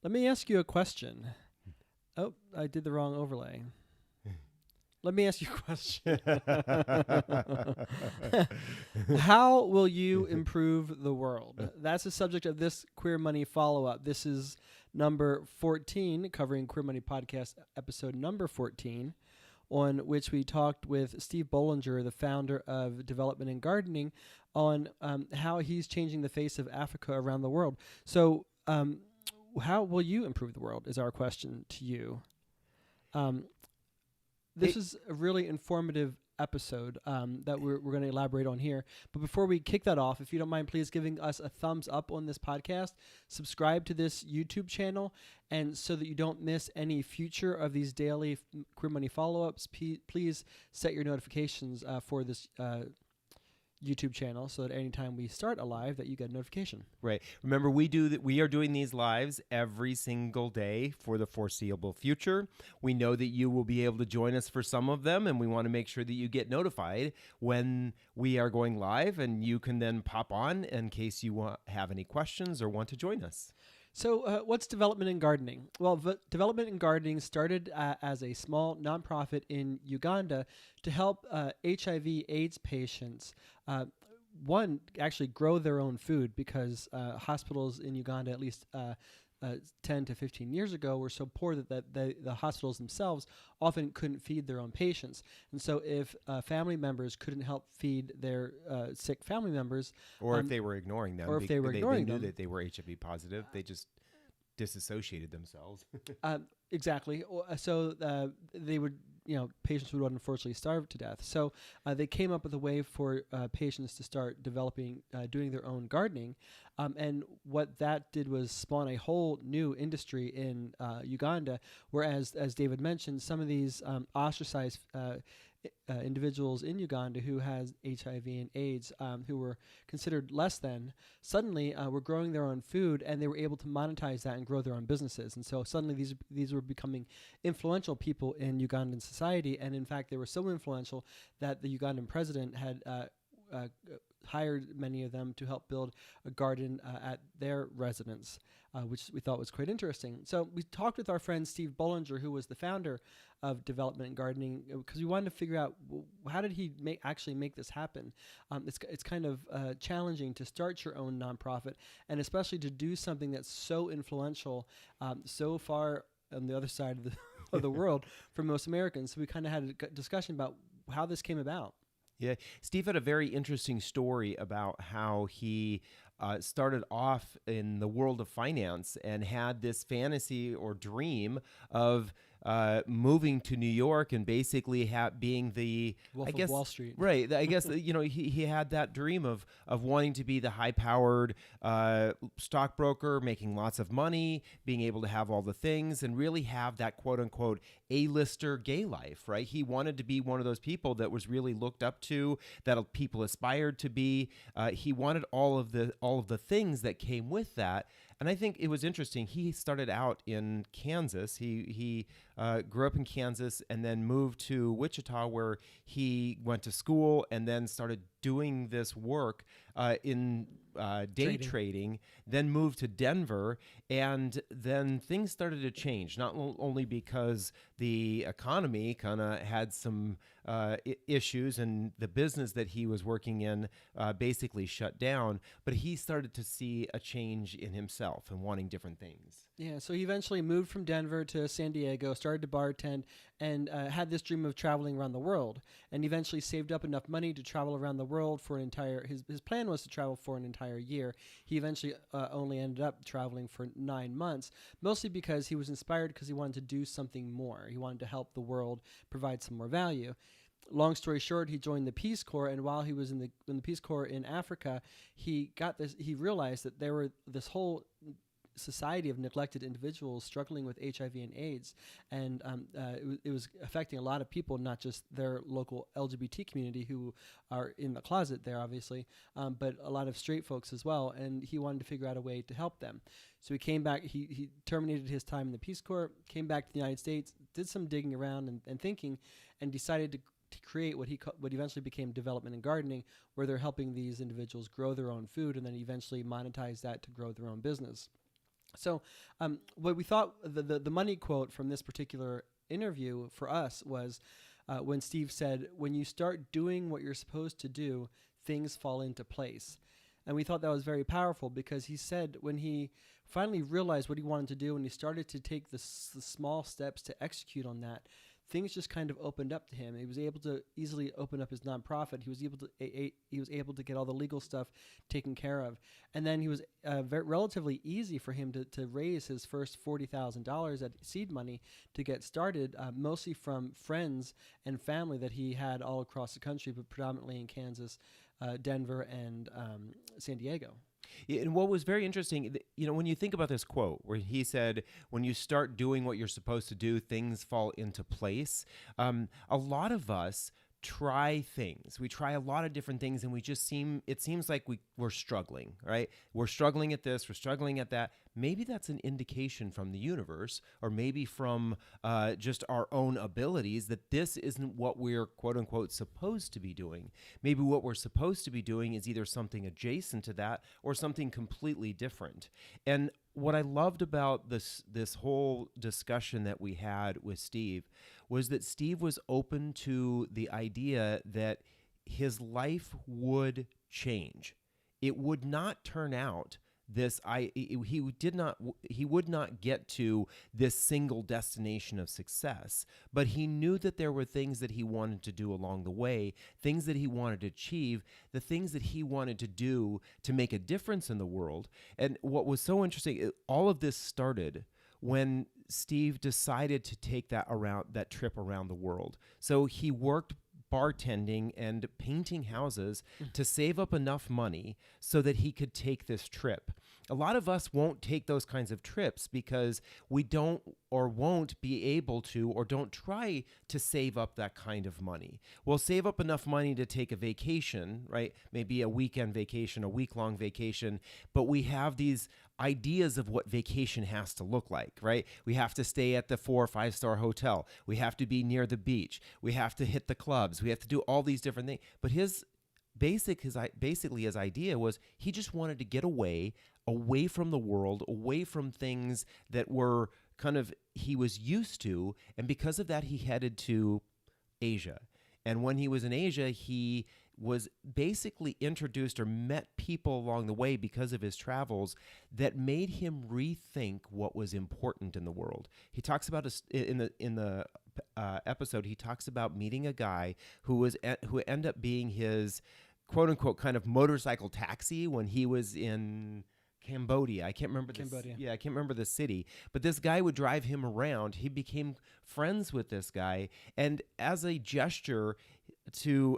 Let me ask you a question. Oh, I did the wrong overlay. Let me ask you a question. How will you improve the world? That's the subject of this Queer Money follow-up. This is number 14, covering Queer Money Podcast episode number 14, on which we talked with Steve Bolinger, the founder of Development and Gardening, on how he's changing the face of Africa around the world. So how will you improve the world is our question to you. This is a really informative episode that we're going to elaborate on here. But before we kick that off, if you don't mind, please giving us a thumbs up on this podcast, subscribe to this YouTube channel, and so that you don't miss any future of these daily Queer Money follow-ups, please set your notifications for this YouTube channel so that anytime we start a live that you get a notification. Right. Remember, we are doing these lives every single day for the foreseeable future. We know that you will be able to join us for some of them, and we want to make sure that you get notified when we are going live, and you can then pop on in case you have any questions or want to join us. So what's Development and Gardening? Well, Development and Gardening started as a small nonprofit in Uganda to help HIV/AIDS patients, actually grow their own food, because hospitals in Uganda, at least 10 to 15 years ago, were so poor that the hospitals themselves often couldn't feed their own patients. And so if family members couldn't help feed their sick family members, or if they were ignoring them, or if they were ignoring them, them, knew that they were HIV positive, they just disassociated themselves. Exactly. So they would, patients would unfortunately starve to death. So they came up with a way for patients to start developing, doing their own gardening. And what that did was spawn a whole new industry in Uganda, whereas, as David mentioned, some of these ostracized individuals in Uganda who has HIV and AIDS, who were considered less than, suddenly were growing their own food, and they were able to monetize that and grow their own businesses. And so suddenly these were becoming influential people in Ugandan society, and in fact they were so influential that the Ugandan president had hired many of them to help build a garden at their residence, which we thought was quite interesting. So we talked with our friend Steve Bolinger, who was the founder of Development and Gardening, because we wanted to figure out how did he actually make this happen. It's kind of challenging to start your own nonprofit, and especially to do something that's so influential, so far on the other side of of the world for most Americans. So we kind of had a discussion about how this came about. Yeah, Steve had a very interesting story about how he started off in the world of finance and had this fantasy or dream of moving to New York and basically being the Wolf of Wall Street. Right. I guess he had that dream of wanting to be the high-powered stockbroker, making lots of money, being able to have all the things, and really have that quote-unquote A-lister gay life. Right. He wanted to be one of those people that was really looked up to, that people aspired to be. He wanted all of the things that came with that. And I think it was interesting. He started out in Kansas. He grew up in Kansas and then moved to Wichita, where he went to school and then started doing this work in day trading, then moved to Denver, and then things started to change, not only because the economy kind of had some issues and the business that he was working in basically shut down, but he started to see a change in himself and wanting different things. Yeah, so he eventually moved from Denver to San Diego, started to bartend, and had this dream of traveling around the world, and eventually saved up enough money to travel around the world for an entire, his plan was to travel for an entire year. He eventually only ended up traveling for 9 months, mostly because he was inspired because he wanted to do something more. He wanted to help the world, provide some more value. Long story short, he joined the Peace Corps, and while he was in the Peace Corps in Africa, he realized that there were this whole society of neglected individuals struggling with HIV and AIDS, and it was affecting a lot of people, not just their local LGBT community who are in the closet there, obviously, but a lot of straight folks as well, and he wanted to figure out a way to help them. So he came back, he terminated his time in the Peace Corps, came back to the United States, did some digging around and thinking, and decided to create what eventually became Development and Gardening, where they're helping these individuals grow their own food and then eventually monetize that to grow their own business. So, what we thought the money quote from this particular interview for us was when Steve said, "When you start doing what you're supposed to do, things fall into place." And we thought that was very powerful because he said when he finally realized what he wanted to do and he started to take the small steps to execute on that, things just kind of opened up to him. He was able to easily open up his nonprofit. He was able to he was able to get all the legal stuff taken care of, and then he was relatively easy for him to raise his first $40,000 at seed money to get started, mostly from friends and family that he had all across the country, but predominantly in Kansas, Denver, and San Diego. Yeah, and what was very interesting, when you think about this quote where he said, when you start doing what you're supposed to do, things fall into place. A lot of us try things. We try a lot of different things, and it seems like we're struggling, right? We're struggling at this, we're struggling at that. Maybe that's an indication from the universe, or maybe from just our own abilities, that this isn't what we're quote unquote supposed to be doing. Maybe what we're supposed to be doing is either something adjacent to that or something completely different. And what I loved about this whole discussion that we had with Steve was that Steve was open to the idea that his life would change. It would not turn out he would not get to this single destination of success, but he knew that there were things that he wanted to do along the way, things that he wanted to achieve, the things that he wanted to do to make a difference in the world. And what was so interesting, all of this started when Steve decided to take that trip around the world. So he worked bartending and painting houses to save up enough money so that he could take this trip. A lot of us won't take those kinds of trips because we don't or won't be able to, or don't try to save up that kind of money. We'll save up enough money to take a vacation, right? Maybe a weekend vacation, a week-long vacation, but we have these ideas of what vacation has to look like, right? We have to stay at the 4 or 5-star hotel. We have to be near the beach. We have to hit the clubs. We have to do all these different things. But basically his idea was he just wanted to get away from the world, away from things that were kind of he was used to. And because of that, he headed to Asia. And when he was in Asia, he was basically introduced or met people along the way because of his travels that made him rethink what was important in the world. He talks about in the episode, he talks about meeting a guy who ended up being his quote unquote kind of motorcycle taxi when he was in Cambodia. I can't remember I can't remember the city, but this guy would drive him around. He became friends with this guy, and as a gesture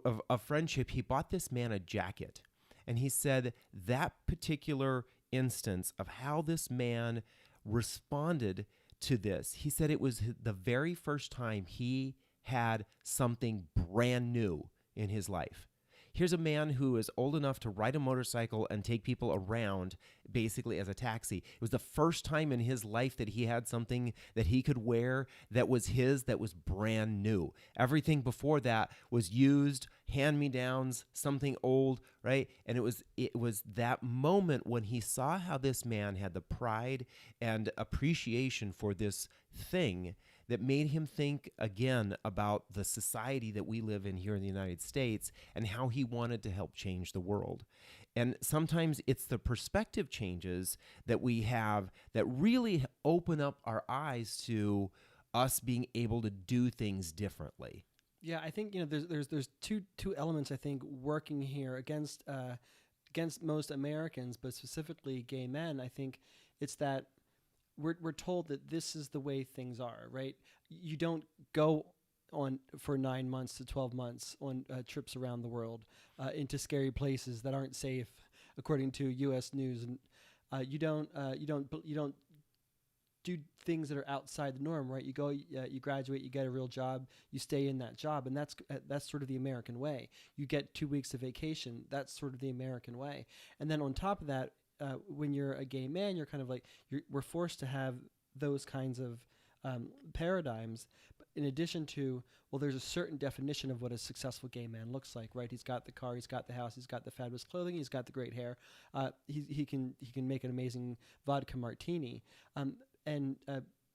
of friendship, he bought this man a jacket. And he said that particular instance of how this man responded to this, he said it was the very first time he had something brand new in his life. Here's a man who is old enough to ride a motorcycle and take people around basically as a taxi. It was the first time in his life that he had something that he could wear that was his, that was brand new. Everything before that was used, hand-me-downs, something old, right? And it was that moment when he saw how this man had the pride and appreciation for this thing that made him think again about the society that we live in here in the United States and how he wanted to help change the world. And sometimes it's the perspective changes that we have that really open up our eyes to us being able to do things differently. Yeah, I think there's two elements I think working here against most Americans, but specifically gay men. I think it's that we're told that this is the way things are, right? You don't go on for 9 months to 12 months on trips around the world into scary places that aren't safe, according to U.S. News, and you don't do things that are outside the norm, right? You go, you graduate, you get a real job, you stay in that job, and that's sort of the American way. You get 2 weeks of vacation. That's sort of the American way, and then on top of that, when you're a gay man, you're kind of like we're forced to have those kinds of paradigms. in addition to, well, there's a certain definition of what a successful gay man looks like, right? He's got the car, he's got the house, he's got the fabulous clothing, he's got the great hair. He can make an amazing vodka martini. And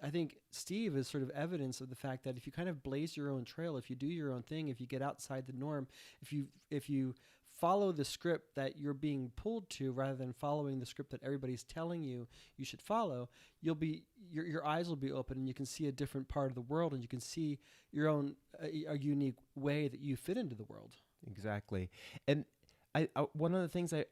I think Steve is sort of evidence of the fact that if you kind of blaze your own trail, if you do your own thing, if you get outside the norm, if you follow the script that you're being pulled to rather than following the script that everybody's telling you should follow, your eyes will be open and you can see a different part of the world, and you can see your own a unique way that you fit into the world. Exactly. And I one of the things I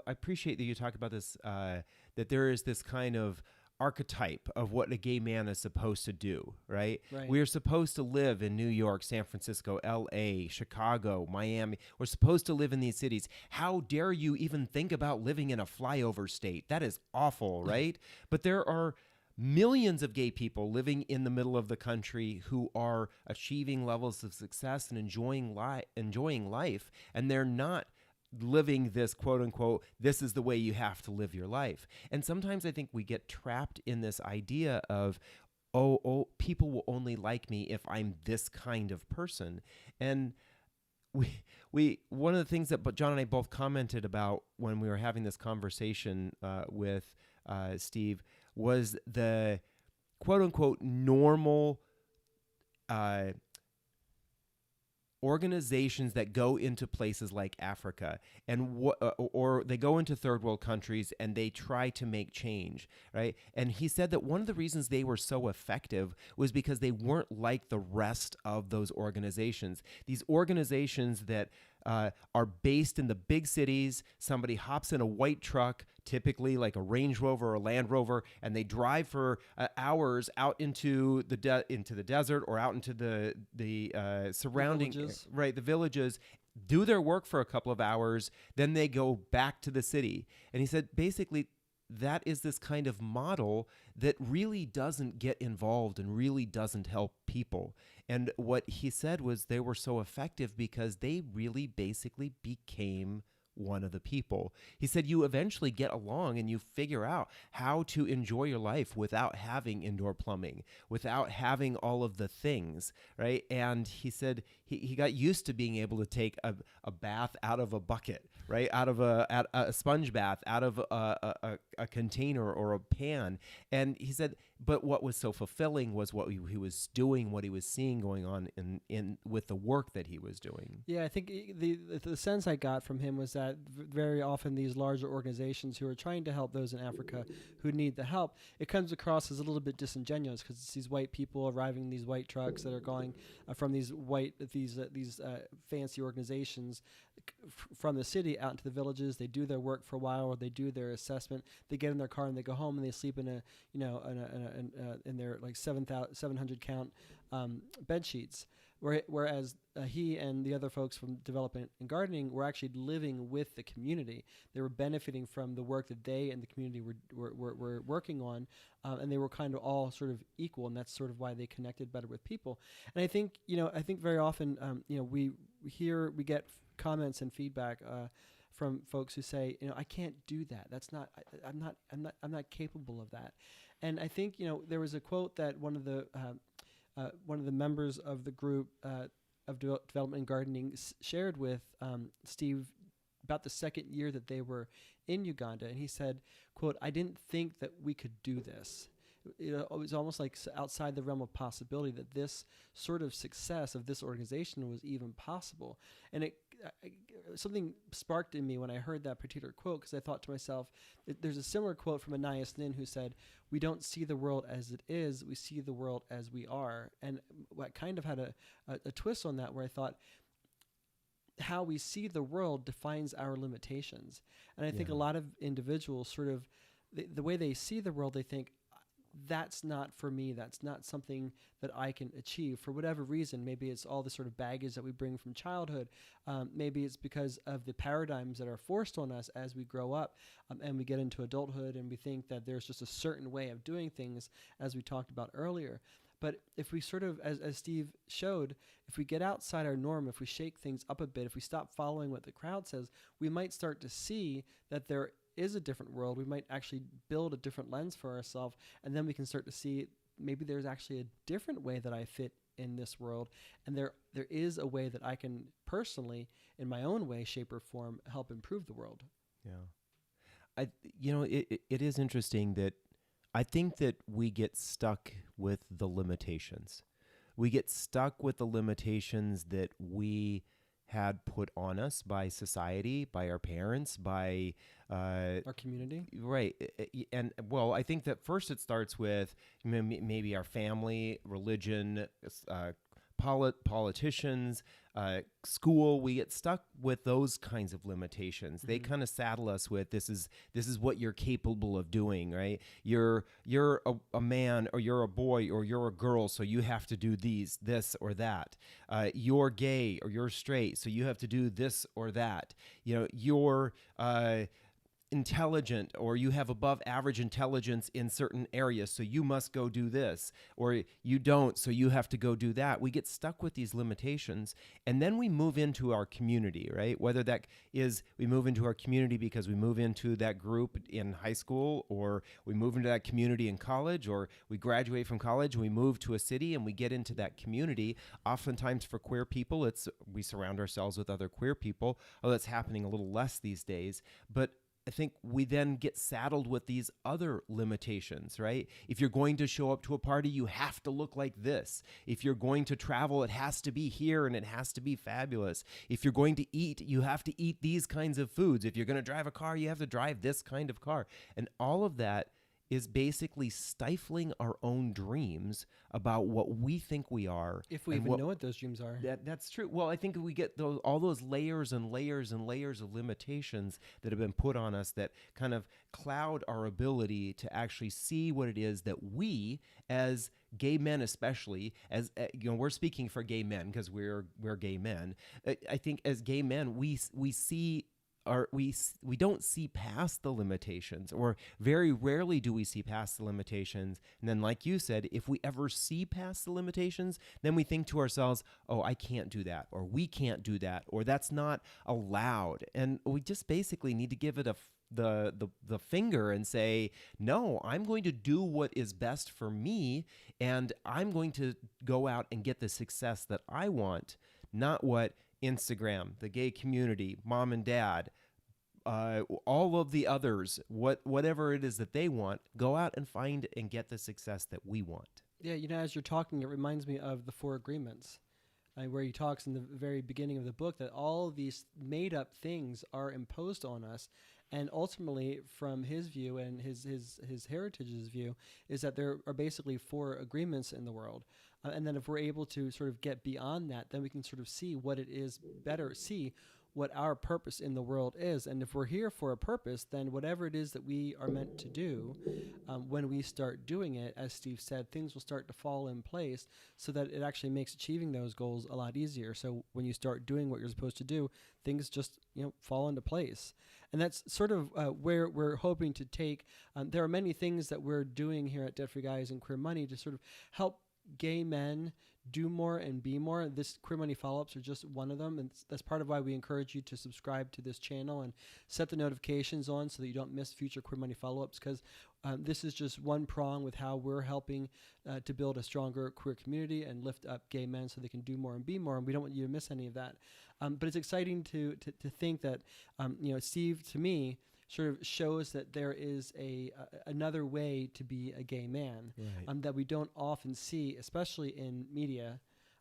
appreciate that you talk about this, that there is this kind of archetype of what a gay man is supposed to do, right? We are supposed to live in New York, San Francisco, LA, Chicago, Miami. We're supposed to live in these cities. How dare you even think about living in a flyover state? That is awful, right? But there are millions of gay people living in the middle of the country who are achieving levels of success and enjoying life, and they're not living this quote unquote, this is the way you have to live your life. And sometimes I think we get trapped in this idea of, oh, people will only like me if I'm this kind of person. And we one of the things that John and I both commented about when we were having this conversation with Steve was the quote unquote normal organizations that go into places like Africa and or they go into third world countries and they try to make change, right? And he said that one of the reasons they were so effective was because they weren't like the rest of those organizations. These organizations that are based in the big cities. Somebody hops in a white truck, typically like a Range Rover or a Land Rover, and they drive for hours out into the desert or out into the surrounding villages. Right, the villages, do their work for a couple of hours, then they go back to the city. And he said basically that is this kind of model that really doesn't get involved and really doesn't help people. And what he said was they were so effective because they really basically became one of the people. He said you eventually get along and you figure out how to enjoy your life without having indoor plumbing, without having all of the things, right? And he said he got used to being able to take a bath out of a bucket, right? Out of a sponge bath, out of a container or a pan. And he said, but what was so fulfilling was what he was doing, what he was seeing going on in with the work that he was doing. Yeah, I think the sense I got from him was that very often these larger organizations who are trying to help those in Africa who need the help, it comes across as a little bit disingenuous because it's these white people arriving in these white trucks that are going from these fancy organizations from the city out into the villages. They do their work for a while, or they do their assessment. They get in their car and they go home and they sleep in in their like 700 count bed sheets. Whereas he and the other folks from development and gardening were actually living with the community. They were benefiting from the work that they and the community were working on, and they were kind of all sort of equal, and that's sort of why they connected better with people. And I think very often we get comments and feedback from folks who say, I can't do that. That's not. I'm not capable of that. And I think there was a quote that one of the members of the group of development and gardening shared with Steve about the second year that they were in Uganda, and he said, quote, "I didn't think that we could do this. It was almost like outside the realm of possibility that this sort of success of this organization was even possible." And something sparked in me when I heard that particular quote, because I thought to myself, there's a similar quote from Anais Nin who said, "We don't see the world as it is, we see the world as we are." And I kind of had a twist on that, where I thought, how we see the world defines our limitations. And I think a lot of individuals sort of, the way they see the world, they think, that's not for me. That's not something that I can achieve for whatever reason. Maybe it's all the sort of baggage that we bring from childhood. Maybe it's because of the paradigms that are forced on us as we grow up and we get into adulthood, and we think that there's just a certain way of doing things, as we talked about earlier. But if we sort of, as Steve showed, if we get outside our norm, if we shake things up a bit, if we stop following what the crowd says, we might start to see that there is a different world. We might actually build a different lens for ourselves, and then we can start to see maybe there's actually a different way that I fit in this world, and there is a way that I can personally, in my own way, shape or form, help improve the world. Yeah. It is interesting that I think that we get stuck with the limitations. We get stuck with the limitations that we had put on us by society, by our parents, by Our community. right. And well, I think that first it starts with maybe our family, religion, politicians, school. We get stuck with those kinds of limitations. They kind of saddle us with this is what you're capable of doing, right? You're a man, or you're a boy, or you're a girl, so you have to do this or that. You're gay or you're straight, so you have to do this or that. You're intelligent, or you have above average intelligence in certain areas, so you must go do this, or you don't, so you have to go do that. We get stuck with these limitations, and then we move into our community, right? Whether that is we move into our community because we move into that group in high school, or we move into that community in college, or we graduate from college, we move to a city and we get into that community. Oftentimes for queer people, we surround ourselves with other queer people, although that's happening a little less these days. But I think we then get saddled with these other limitations, right? If you're going to show up to a party, you have to look like this. If you're going to travel, it has to be here and it has to be fabulous. If you're going to eat, you have to eat these kinds of foods. If you're going to drive a car, you have to drive this kind of car. And all of that is basically stifling our own dreams about what we think we are. If we even know what those dreams are. That's true. Well, I think we get all those layers and layers and layers of limitations that have been put on us that kind of cloud our ability to actually see what it is that we, as gay men especially, as we're speaking for gay men because we're gay men. I think as gay men, we see we don't see past the limitations, or very rarely do we see past the limitations. And then, like you said, if we ever see past the limitations, then we think to ourselves, oh, I can't do that, or we can't do that, or that's not allowed. And we just basically need to give it the finger and say, no, I'm going to do what is best for me, and I'm going to go out and get the success that I want, not what Instagram, the gay community, mom and dad, all of the others, whatever it is that they want, go out and find and get the success that we want. Yeah, as you're talking, it reminds me of the 4 agreements, where he talks in the very beginning of the book that all these made-up things are imposed on us. And ultimately, from his view and his heritage's view, is that there are basically 4 agreements in the world. And then if we're able to sort of get beyond that, then we can sort of see what it is better, see what our purpose in the world is. And if we're here for a purpose, then whatever it is that we are meant to do, when we start doing it, as Steve said, things will start to fall in place so that it actually makes achieving those goals a lot easier. So when you start doing what you're supposed to do, things just fall into place. And that's sort of where we're hoping to take. There are many things that we're doing here at Debt Free Guys and Queer Money to sort of help gay men do more and be more. This Queer Money follow-ups are just one of them, and that's part of why we encourage you to subscribe to this channel and set the notifications on so that you don't miss future Queer Money follow-ups, because this is just one prong with how we're helping to build a stronger queer community and lift up gay men so they can do more and be more, and we don't want you to miss any of that. But it's exciting to think that Steve, to me, sort of shows that there is another way to be a gay man, right, that we don't often see, especially in media,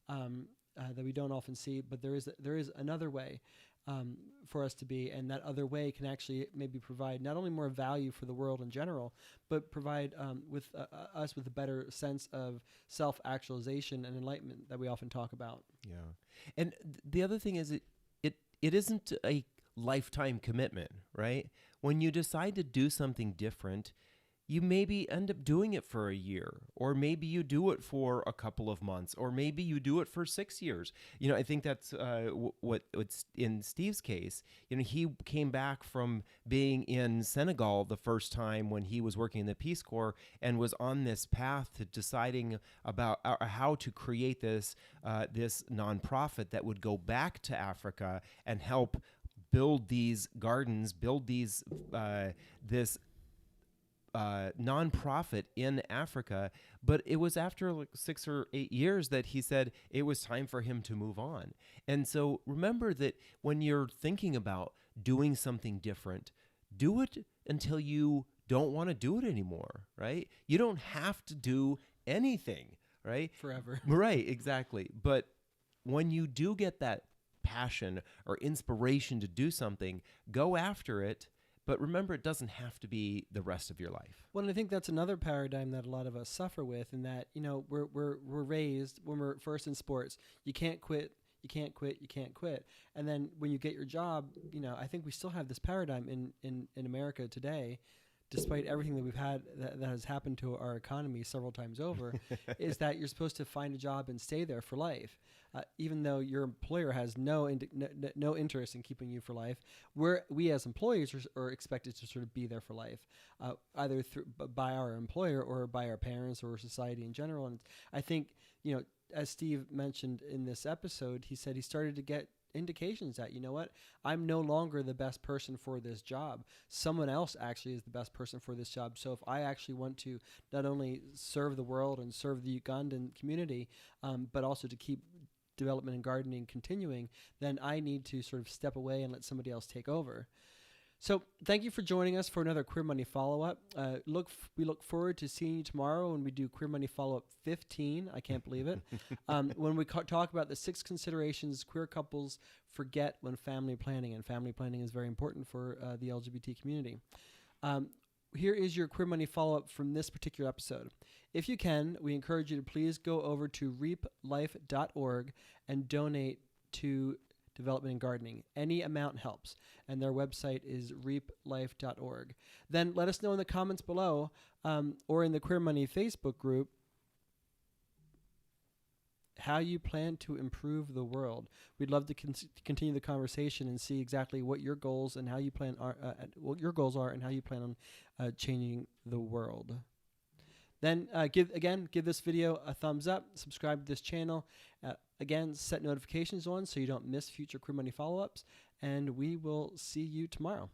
that we don't often see. But there is another way for us to be, and that other way can actually maybe provide not only more value for the world in general, but provide with us with a better sense of self-actualization and enlightenment that we often talk about. Yeah, and the other thing is it isn't a lifetime commitment, right? When you decide to do something different, you maybe end up doing it for a year, or maybe you do it for a couple of months, or maybe you do it for 6 years. I think that's what's in Steve's case. He came back from being in Senegal the first time when he was working in the Peace Corps and was on this path to deciding about how to create this nonprofit that would go back to Africa and help build these gardens, build these this nonprofit in Africa, but it was after like 6 or 8 years that he said it was time for him to move on. And so remember that when you're thinking about doing something different, do it until you don't want to do it anymore, right? You don't have to do anything, right? Forever. Right, exactly. But when you do get that passion or inspiration to do something, go after it. But remember, it doesn't have to be the rest of your life. Well, and I think that's another paradigm that a lot of us suffer with, in that, you know, we're raised when we're first in sports, you can't quit, you can't quit, you can't quit. And then when you get your job, you know, I think we still have this paradigm in America today, despite everything that we've had that has happened to our economy several times over, is that you're supposed to find a job and stay there for life, even though your employer has no interest in keeping you for life. We as employees are expected to sort of be there for life, either by our employer or by our parents or society in general. And I think, you know, as Steve mentioned in this episode, he said he started to get indications that, you know what, I'm no longer the best person for this job. Someone else actually is the best person for this job. So if I actually want to not only serve the world and serve the Ugandan community, but also to keep development and gardening continuing, then I need to sort of step away and let somebody else take over. So thank you for joining us for another Queer Money follow-up. We look forward to seeing you tomorrow when we do Queer Money follow-up 15. I can't believe it. When we talk about the 6 considerations queer couples forget when family planning, and family planning is very important for the LGBT community. Here is your Queer Money follow-up from this particular episode. If you can, we encourage you to please go over to reaplife.org and donate to development and gardening. Any amount helps, and their website is reaplife.org. Then let us know in the comments below, or in the Queer Money Facebook group, how you plan to improve the world. We'd love to continue the conversation and see exactly what your goals and how you plan what your goals are and how you plan on changing the world. Then give this video a thumbs up, subscribe to this channel. Again, set notifications on so you don't miss future Queer Money follow-ups, and we will see you tomorrow.